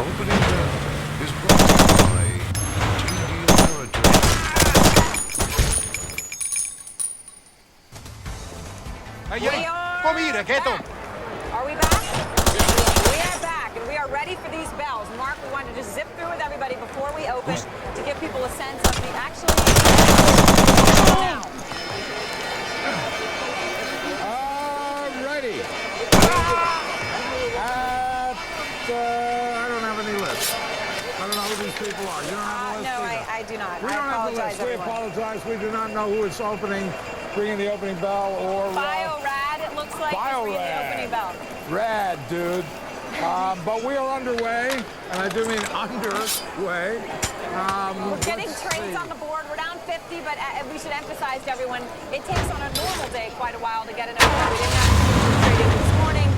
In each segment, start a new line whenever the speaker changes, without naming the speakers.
Opening bell is brought to you by TD Territory.
Are we back? We are back, and we are ready for these bells. Mark, we wanted to just zip through with everybody before we open to give people a sense of the actually now.
Ready. I don't have any list. I don't know who these people are. You don't have a list?
No,
either.
I do not.
We
I
don't have the
apologize,
list. We
everyone.
apologize. We do not know who is opening, ringing the opening bell, or
Bio-Rad, it looks like, is ringing the opening bell.
Rad, dude. But we are underway, and I do mean underway.
We're getting trades on the board. We're down 50, but we should emphasize to everyone, it takes on a normal day quite a while to get an open. We didn't have traded this morning,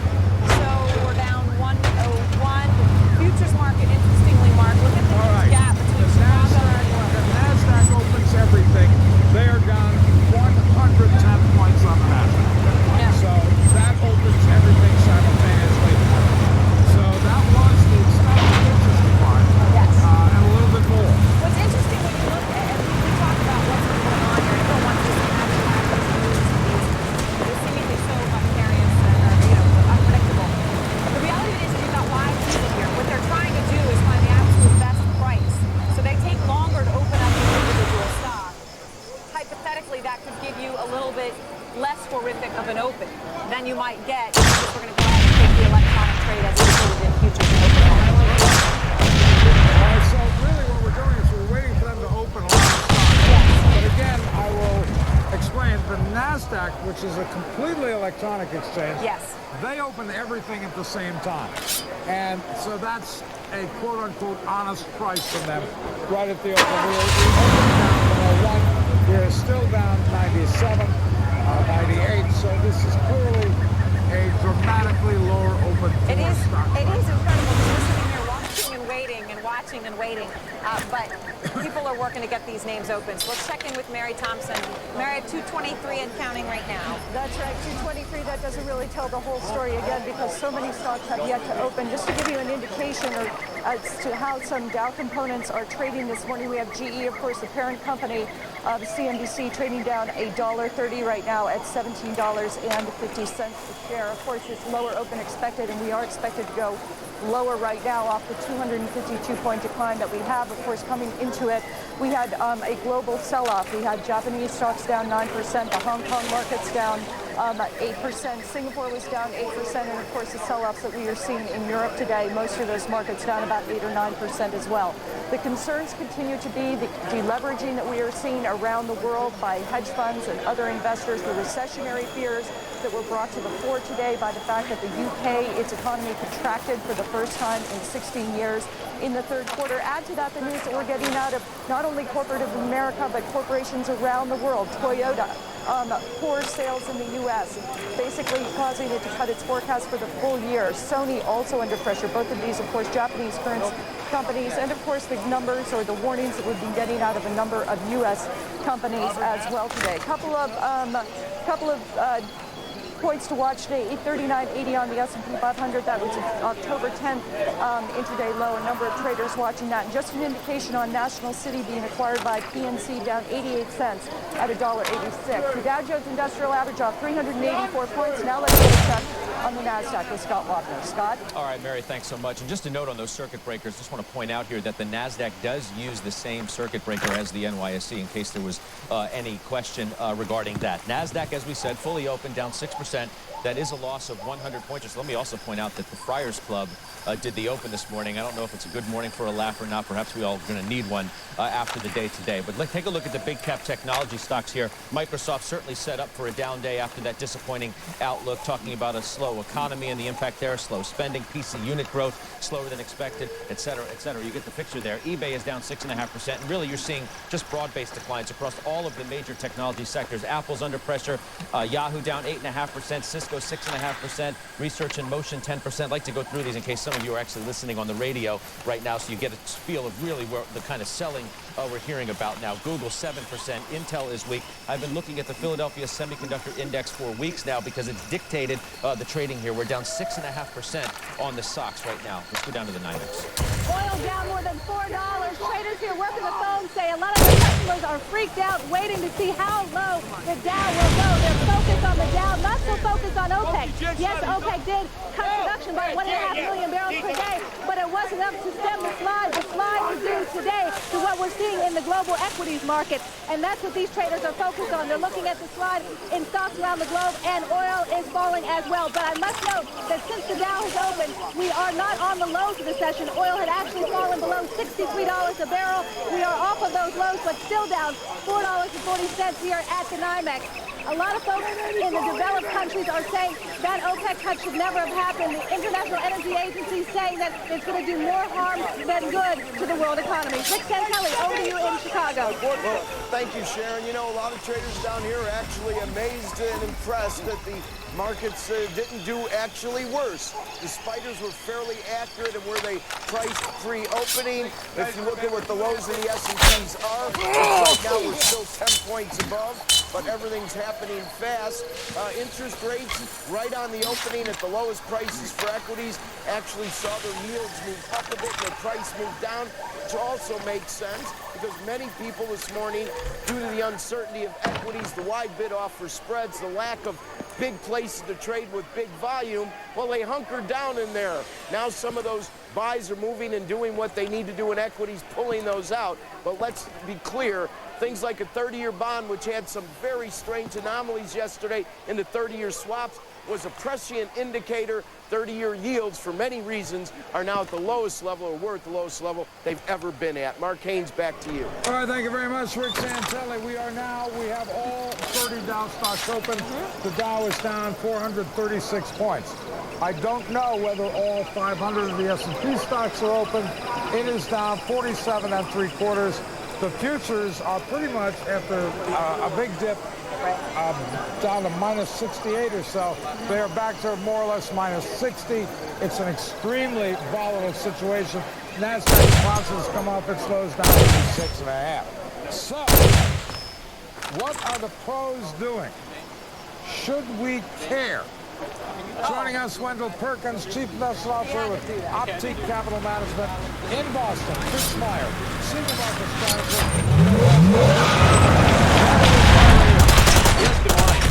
so we're down 101. Futures market, interestingly, Mark, look at the huge gap between Chicago and New York.
The NASDAQ opens everything. They are down 110 points on the NASDAQ.
Yeah.
So that opens everything simultaneously. So that was the extent of the interesting part.
Yes.
And a little bit more.
What's interesting when you look at, we talk about what's been going on here, everyone wants to see how these news is seemingly so nefarious and unpredictable. The reality of it is you've got live people here. What they're trying to do is find the absolute best price. So they take longer to open up an individual stock. Hypothetically, that could give you a little bit less horrific of an open than you might get if we're going to go ahead and take the electronic trade as indicated in futures and open markets.
So really what we're doing is we're waiting for them to open a lot of stocks. But again, I will explain. The NASDAQ, which is a completely electronic exchange,
Yes.
they open everything at the same time. And so that's a quote-unquote honest price from them right at the open. We opened down 101. We're still down 97, 98. So this is clearly a dramatically lower open for
It is
stock price.
incredible. We're sitting here watching and waiting and watching and waiting. But people are working to get these names open. So let's check in with Mary Thompson. Mary, 223 and counting right now.
That's right, 223. That doesn't really tell the whole story again because so many stocks have yet to open. Just to give you an indication as to how some Dow components are trading this morning, we have GE, of course, the parent company of CNBC, trading down $1.30 right now at $17.50 a share. Of course, it's lower open expected, and we are expected to go lower right now off the 252-point decline that we have. Of course, coming into it, we had a global sell-off. We had Japanese stocks down 9%, the Hong Kong markets down 8%, Singapore was down 8%, and of course the sell-offs that we are seeing in Europe today, most of those markets down about 8 or 9% as well. The concerns continue to be the deleveraging that we are seeing around the world by hedge funds and other investors, the recessionary fears that were brought to the fore today by the fact that the UK, its economy contracted for the first time in 16 years in the third quarter. Add to that the news that we're getting out of not only corporate of America, but corporations around the world. Toyota, poor sales in the U.S., basically causing it to cut its forecast for the full year. Sony also under pressure. Both of these, of course, Japanese companies, and of course the numbers or the warnings that we've been getting out of a number of U.S. companies as well today. Couple of points to watch today. 839.80 on the S&P 500. That was October 10th intraday low. A number of traders watching that. And just an indication on National City being acquired by PNC down 88 cents at $1.86. The Dow Jones Industrial Average off 384 points. Now let's get a check on the NASDAQ with Scott Wapner. Scott?
All right, Mary, thanks so much. And just a note on those circuit breakers, just want to point out here that the NASDAQ does use the same circuit breaker as the NYSE in case there was any question regarding that. NASDAQ, as we said, fully open, down 6%. That is a loss of 100 points. Let me also point out that the Friars Club did the open this morning. I don't know if it's a good morning for a laugh or not. Perhaps we all are going to need one after the day today. But let's take a look at the big cap technology stocks here. Microsoft certainly set up for a down day after that disappointing outlook, talking about a slow economy and the impact there, slow spending, PC unit growth slower than expected, et cetera, et cetera. You get the picture there. eBay is down 6.5%. And really, you're seeing just broad-based declines across all of the major technology sectors. Apple's under pressure. Yahoo down 8.5%. Invesco 6.5%, Research in Motion 10%. I'd like to go through these in case some of you are actually listening on the radio right now, so you get a feel of really where the kind of selling we're hearing about now. Google 7%, Intel is weak. I've been looking at the Philadelphia Semiconductor Index for weeks now because it's dictated the trading here. We're down 6.5% on the stocks right now. Let's go down to the NYMEX.
Oil down more than $4. Traders here working the phone say a lot of their customers are freaked out, waiting to see how low the Dow will go. They're focused on the Dow, not so focused on OPEC. Yes, OPEC did cut production by 1.5 million barrels per day, but it wasn't enough to stem the slide. The slide is due today to what we're seeing in the global equities market, and that's what these traders are focused on. They're looking at the slide in stocks around the globe, and oil is falling as well. But I must note that since the Dow has opened, we are not on the lows of the session. Oil had actually fallen below $63 a barrel. We are off of those lows, but still down $4.40 here at the NYMEX. A lot of folks in the developed countries are saying that OPEC cut should never have happened. The International Energy Agency is saying that it's going to do more harm than good to the world economy. Rick Santelli, over to you in Chicago.
Well, thank you, Sharon. You know, a lot of traders down here are actually amazed and impressed that the markets didn't do actually worse. The spiders were fairly accurate in where they priced pre-opening. If you look at what the lows of the S&Ps are, right now we're still 10 points above, but everything's happening fast. Interest rates right on the opening at the lowest prices for equities actually saw their yields move up a bit and their price move down, which also makes sense because many people this morning, due to the uncertainty of equities, the wide bid-offer spreads, the lack of big places to trade with big volume, well, they hunkered down in there. Now some of those buys are moving and doing what they need to do in equities, pulling those out. But let's be clear, things like a 30-year bond, which had some very strange anomalies yesterday in the 30-year swaps, was a prescient indicator. 30-year yields, for many reasons, are now at the lowest level, or were at the lowest level they've ever been at. Mark Haynes, back to you.
All right, thank you very much, Rick Santelli. We have all 30 Dow stocks open. The Dow is down 436 points. I don't know whether all 500 of the S&P stocks are open. It is down 47 3/4. The futures are pretty much, after a big dip, down to minus 68 or so. They are back to more or less minus 60. It's an extremely volatile situation. NASDAQ bounces come up, it slows down to 6.5. So, what are the pros doing? Should we care? Joining us, Wendell Perkins, Chief Investment Officer with Optique Capital Management in Boston. Chris Meyer, Senior Market Strategist.
Yes, good morning.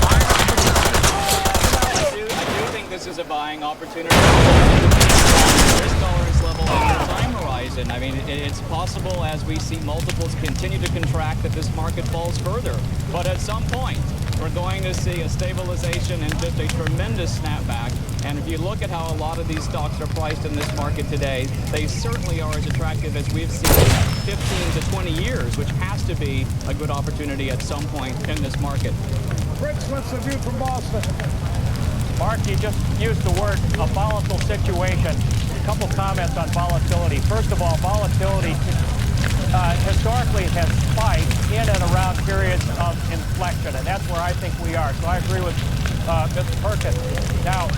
I do think this is a buying opportunity. Risk tolerance level on the time horizon. I mean, it's possible as we see multiples continue to contract that this market falls further. But at some point, we're going to see a stabilization and just a tremendous snapback. And if you look at how a lot of these stocks are priced in this market today, they certainly are as attractive as we've seen in 15 to 20 years, which has to be a good opportunity at some point in this market.
Rich, what's the view from Boston?
Mark, you just used the word a volatile situation. A couple comments on volatility. First of all, volatility historically has spiked in and around periods of inflection, and that's where I think we are. So I agree with Mr. Perkins. Now,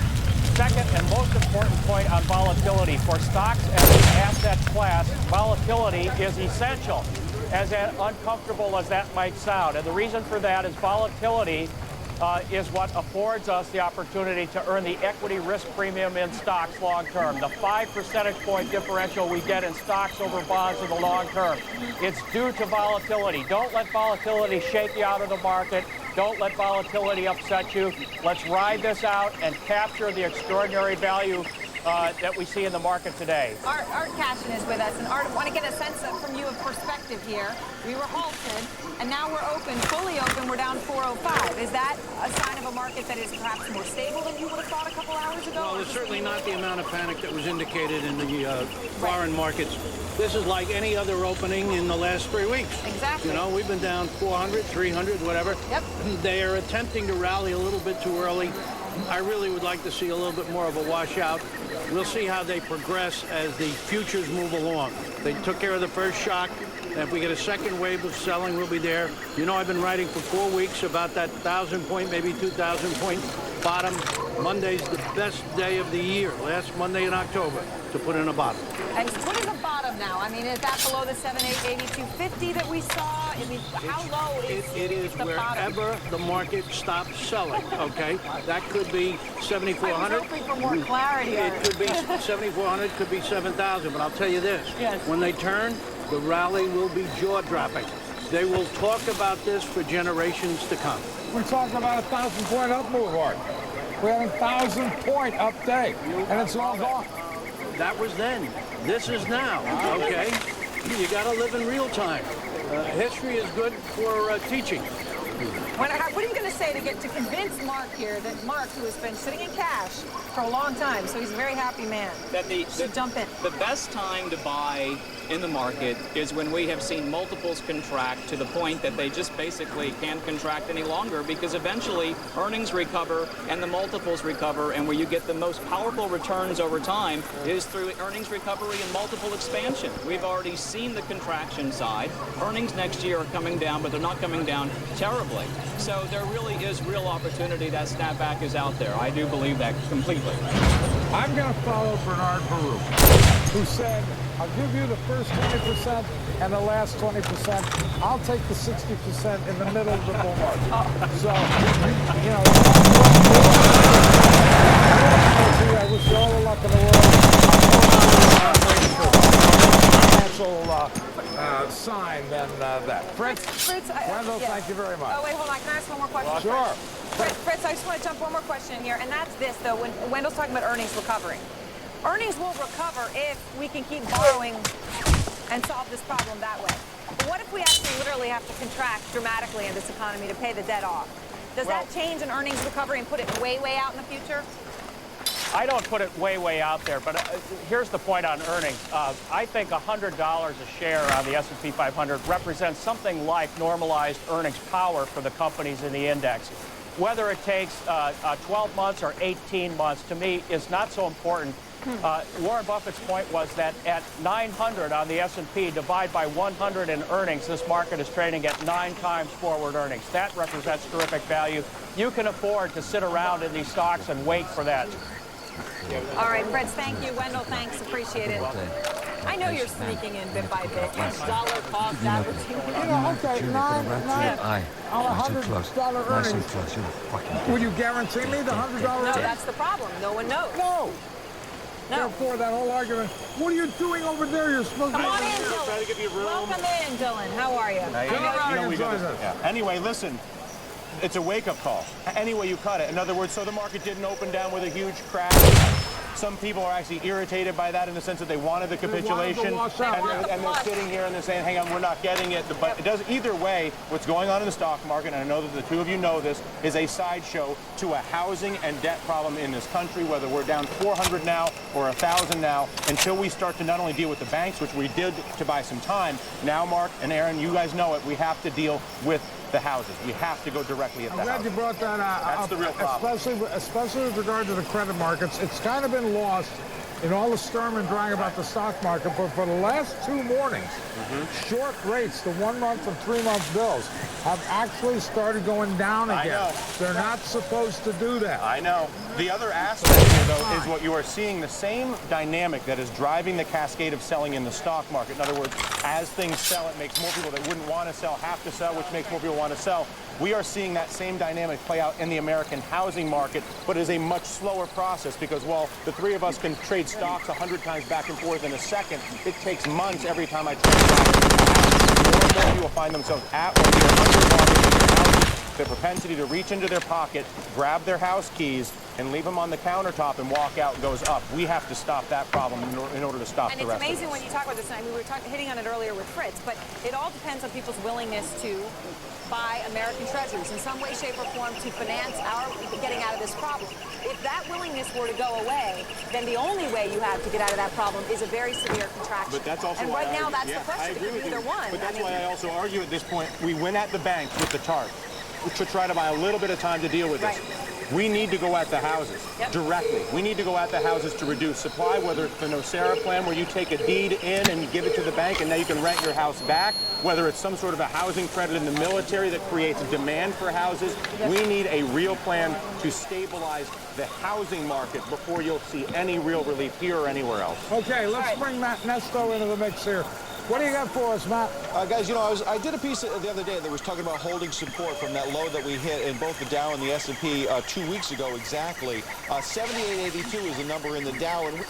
second and most important point on volatility. For stocks as an asset class, volatility is essential, as uncomfortable as that might sound. And the reason for that is volatility is what affords us the opportunity to earn the equity risk premium in stocks long term. The 5 percentage point differential we get in stocks over bonds in the long term. It's due to volatility. Don't let volatility shake you out of the market. Don't let volatility upset you. Let's ride this out and capture the extraordinary value that we see in the market today.
Art Cashin is with us, and Art, I want to get a sense from you of perspective here. We were halted, and now we're open, fully open. We're down 405. Is that a sign of a market that is perhaps more stable than you would have thought a couple hours ago?
Well, it's certainly not the amount of panic that was indicated in the foreign markets. This is like any other opening in the last 3 weeks.
Exactly.
You know, we've been down 400, 300, whatever.
Yep.
They are attempting to rally a little bit too early. I really would like to see a little bit more of a washout. We'll see how they progress as the futures move along. They took care of the first shock. And if we get a second wave of selling, we'll be there. You know, I've been writing for 4 weeks about that 1,000-point, maybe 2,000-point bottom. Monday's the best day of the year, last Monday in October, to put in a bottom.
And what is a bottom now? I mean, is that below the 7,882.50 that we saw? I mean, how low is
It is
the bottom?
wherever the market stops selling, okay? That could be 7,400.
I was hoping for more clarity.
It could be 7,400, could be 7,000, but I'll tell you this.
Yes.
When they turn, the rally will be jaw-dropping. They will talk about this for generations to come.
We're talking about a 1,000-point up move, Art. We had a 1,000-point up day, and it's all gone.
That was then. This is now, okay? You got to live in real time. History is good for teaching.
What are you going to say to convince Mark here that Mark, who has been sitting in cash for a long time, so he's a very happy man, should jump in?
The best time to buy in the market is when we have seen multiples contract to the point that they just basically can't contract any longer, because eventually earnings recover and the multiples recover, and where you get the most powerful returns over time is through earnings recovery and multiple expansion. We've already seen the contraction side. Earnings next year are coming down, but they're not coming down terribly. So there really is real opportunity. That snapback is out there. I do believe that completely.
I'm going to follow Bernard Baruch, who said, I'll give you the first 20% and the last 20%. I'll take the 60% in the middle of the bull market. So, you know, I wish you all the luck in the world. I'm waiting for a financial sign than that. Fritz, Wendell,
yeah.
thank you very much.
Oh, wait, hold on. Can I ask one more question?
Sure.
Fritz, I just want to jump one more question in here, and that's this, though. When Wendell's talking about earnings recovering, earnings will recover if we can keep borrowing and solve this problem that way. But what if we actually literally have to contract dramatically in this economy to pay the debt off? Does that change an earnings recovery and put it way, way out in the future?
I don't put it way, way out there, but here's the point on earnings. I think $100 a share on the S&P 500 represents something like normalized earnings power for the companies in the index. Whether it takes 12 months or 18 months, to me, is not so important. Warren Buffett's point was that at 900 on the S&P, divide by 100 in earnings, this market is trading at 9 times forward earnings. That represents terrific value. You can afford to sit around in these stocks and wait for that.
All right, Fritz, thank you. Wendell, thanks. Appreciate it. I know you're sneaking in bit by bit. Dollar cost averaging.
You know, okay, nine on $100 earnings. Will you guarantee me the $100
No,
earnings?
that's the problem. No one knows.
No.
No.
Therefore, that whole argument, what are you doing over there? You're supposed to
Come on in,
Trying
Dylan.
to give you room.
Welcome in, Dylan. How are you?
We got Anyway, listen, it's a wake-up call. Anyway, you cut it. In other words, so the market didn't open down with a huge crash. Some people are actually irritated by that in the sense that they wanted the capitulation, and they're sitting here and they're saying, hang on, we're not getting it. But it does either way. What's going on in the stock market, and I know that the two of you know this, is a sideshow to a housing and debt problem in this country, whether we're down 400 now or 1,000 now, until we start to not only deal with the banks, which we did to buy some time. Now, Mark and Aaron, you guys know it, we have to deal with the houses. We have to go directly at the houses.
I'm glad you brought that up.
That's the real problem.
Especially with regard to the credit markets. It's kind of been lost in all the storm and drag about the stock market, but for the last 2 mornings, short rates, the 1-month and 3-month bills, have actually started going down again.
I know.
They're not supposed to do that.
I know. The other aspect here, though, is what you are seeing, the same dynamic that is driving the cascade of selling in the stock market. In other words, as things sell, it makes more people that wouldn't want to sell have to sell, which makes more people want to sell. We are seeing that same dynamic play out in the American housing market, but it is a much slower process because while the three of us can trade stocks 100 times back and forth in a second, it takes months every time I trade stocks. More and more people find themselves at or near undervalued. Their propensity to reach into their pocket, grab their house keys, and leave them on the countertop and walk out goes up. We have to stop that problem in order to stop the rest of it.
And it's amazing when you talk about this, and we were hitting on it earlier with Fritz, but it all depends on people's willingness to buy American treasuries in some way, shape, or form to finance our getting out of this problem. If that willingness were to go away, then the only way you have to get out of that problem is a very severe contraction.
But that's also
and
why
right now, that's the
I
question.
agree with
Either
you.
one.
But that's why I also argue at this point, we went at the bank with the TARP to try to buy a little bit of time to deal with this. We need to go at the houses directly. We need to go at the houses to reduce supply, whether it's the NOSERA plan where you take a deed in and you give it to the bank and now you can rent your house back, whether it's some sort of a housing credit in the military that creates demand for houses. We need a real plan to stabilize the housing market before you'll see any real relief here or anywhere else.
Okay, let's bring Matt Nesto into the mix here. What do you got for us, Matt?
Guys, you know, I did a piece the other day that was talking about holding support from that low that we hit in both the Dow and the S&P 2 weeks ago exactly. 7882 is the number in the Dow. And